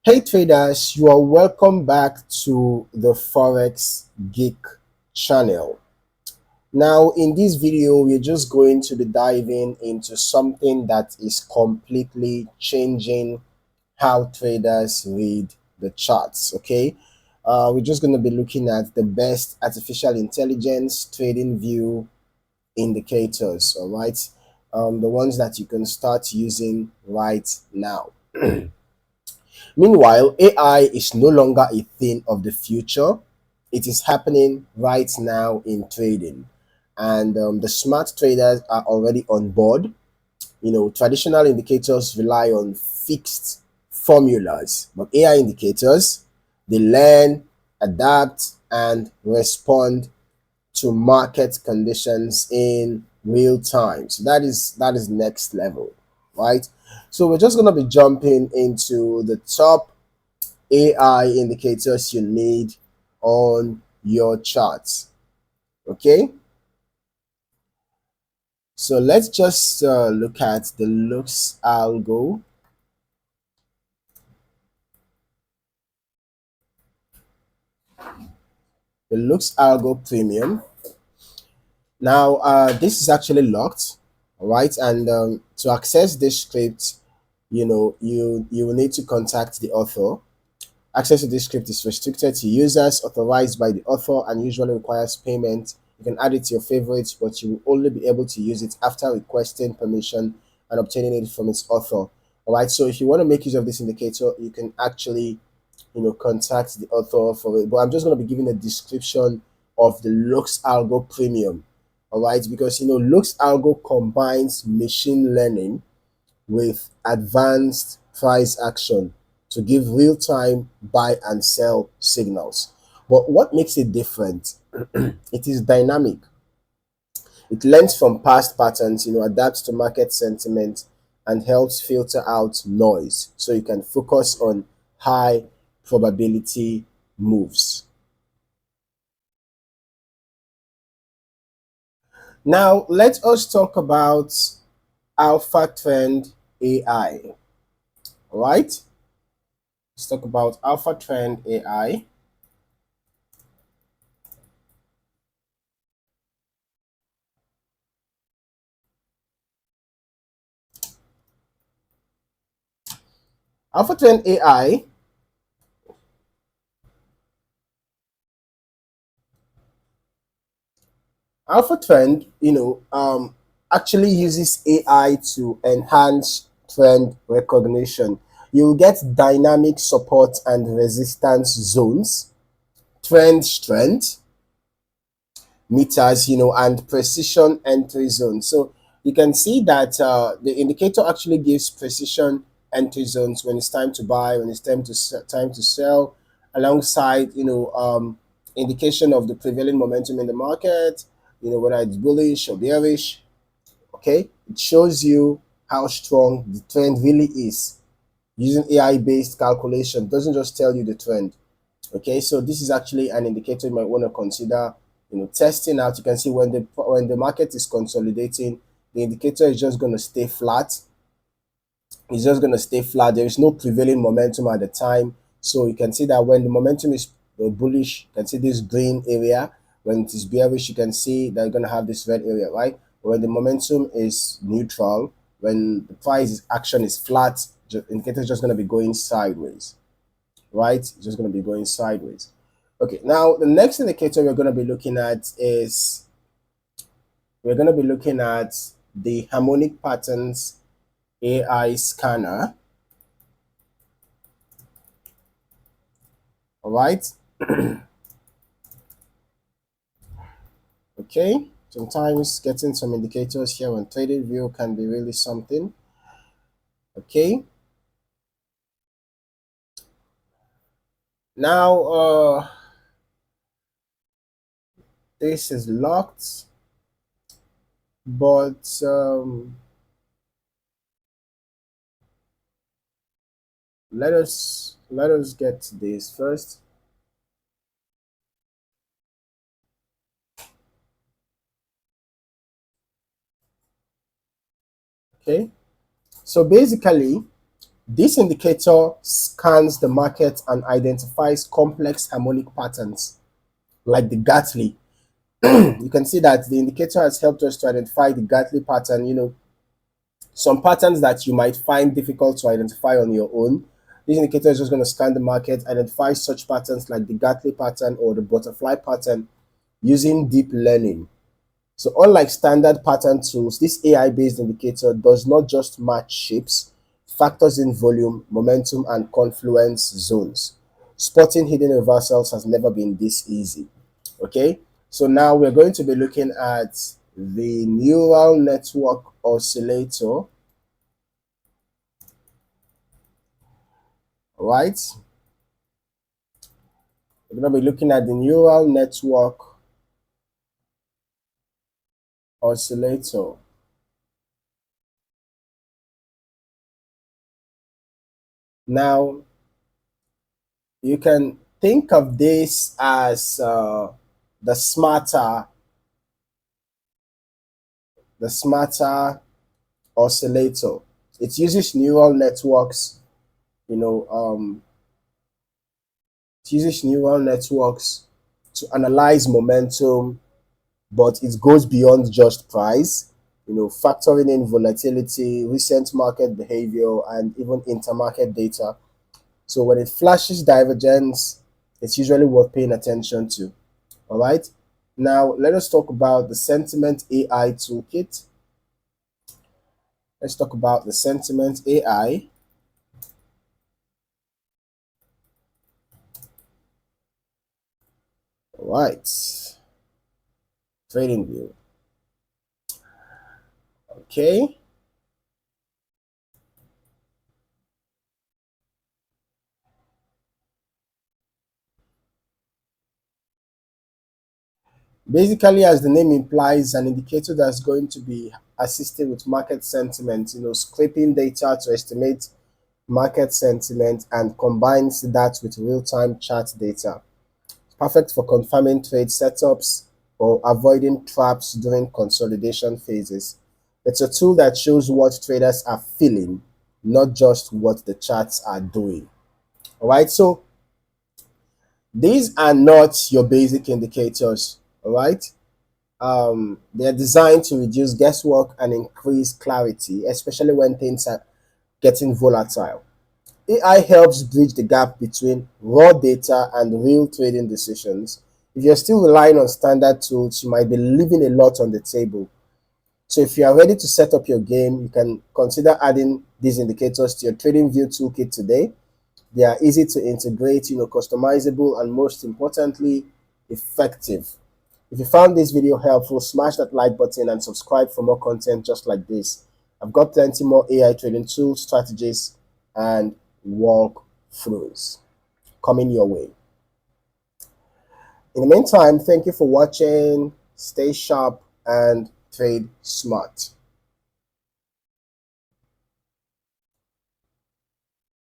Hey traders, you are welcome back to the Forex Geek channel. Now, in this video, we're just going to be diving into something that is completely changing how traders read the charts. Okay, we're just going to be looking at the best artificial intelligence trading view indicators. All right, the ones that you can start using right now. Meanwhile, AI is no longer a thing of the future. It is happening right now in trading. And the smart traders are already on board. Traditional indicators rely on fixed formulas, but AI indicators, they learn, adapt, and respond to market conditions in real time. So that is next level, right? So we're just going to be jumping into the top AI indicators you need on your charts. Okay, so let's just look at the looks algo. The looks algo premium. Now, this is actually locked, all right? And to access this script, you will need to contact the author. Access to this script is restricted to users authorized by the author and usually requires payment. You can add it to your favorites, but you will only be able to use it after requesting permission and obtaining it from its author. All right. So if you want to make use of this indicator, you can actually, contact the author for it. But I'm just going to be giving a description of the Lux Algo Premium. All right, because Lux Algo combines machine learning with advanced price action to give real-time buy and sell signals. But what makes it different? It is dynamic. It learns from past patterns, adapts to market sentiment, and helps filter out noise so you can focus on high probability moves. Now, let us talk about Alpha Trend AI. All right, let's talk about Alpha Trend AI. Alpha Trend AI Alpha Trend, actually uses AI to enhance trend recognition. You get dynamic support and resistance zones, trend strength meters, and precision entry zones. So you can see that the indicator actually gives precision entry zones when it's time to buy, when it's time to sell, alongside indication of the prevailing momentum in the market, whether it's bullish or bearish. Okay, it shows you how strong the trend really is using AI based calculation. It doesn't just tell you the trend. Okay, so this is actually an indicator you might want to consider, testing out. You can see when the market is consolidating, the indicator is just going to stay flat. It's just going to stay flat. There is no prevailing momentum at the time. So you can see that when the momentum is bullish, you can see this green area. When it is bearish, you can see that you're going to have this red area, right? When the momentum is neutral, when the action is flat, the indicator is just going to be going sideways, right? It's just going to be going sideways. Okay, now the next indicator we're going to be looking at is the harmonic patterns AI scanner. All right. Okay. Sometimes getting some indicators here on TradingView can be really something. Okay. Now, this is locked, but let us get this first. Okay. So basically, This indicator scans the market and identifies complex harmonic patterns like the Gartley. You can see that the indicator has helped us to identify the Gartley pattern, some patterns that you might find difficult to identify on your own. This indicator is just going to scan the market, identify such patterns like the Gartley pattern or the butterfly pattern using deep learning. So unlike standard pattern tools, this AI-based indicator does not just match shapes, factors in volume, momentum, and confluence zones. Spotting hidden reversals has never been this easy. Okay, so now we're going to be looking at the neural network oscillator, right? We're going to be looking at the neural network oscillator. Now, you can think of this as the smarter, the smarter oscillator. It uses neural networks, you know, it uses neural networks to analyze momentum, but it goes beyond just price, factoring in volatility, recent market behavior, and even intermarket data. So when it flashes divergence, it's usually worth paying attention to. All right. Now let us talk about the sentiment AI toolkit. Let's talk about the sentiment AI. All right. TradingView. Okay. Basically, as the name implies, an indicator that's going to be assisting with market sentiment, scraping data to estimate market sentiment and combines that with real-time chart data. Perfect for confirming trade setups or avoiding traps during consolidation phases. It's a tool that shows what traders are feeling, not just what the charts are doing. All right, so these are not your basic indicators. All right, they are designed to reduce guesswork and increase clarity, especially when things are getting volatile. AI helps bridge the gap between raw data and real trading decisions. If you're still relying on standard tools, you might be leaving a lot on the table. So if you are ready to set up your game, you can consider adding these indicators to your TradingView toolkit today. They are easy to integrate, customizable, and most importantly, effective. If you found this video helpful, smash that like button and subscribe for more content just like this. I've got plenty more AI trading tools, strategies, and walkthroughs coming your way. In the meantime, thank you for watching. Stay sharp and trade smart.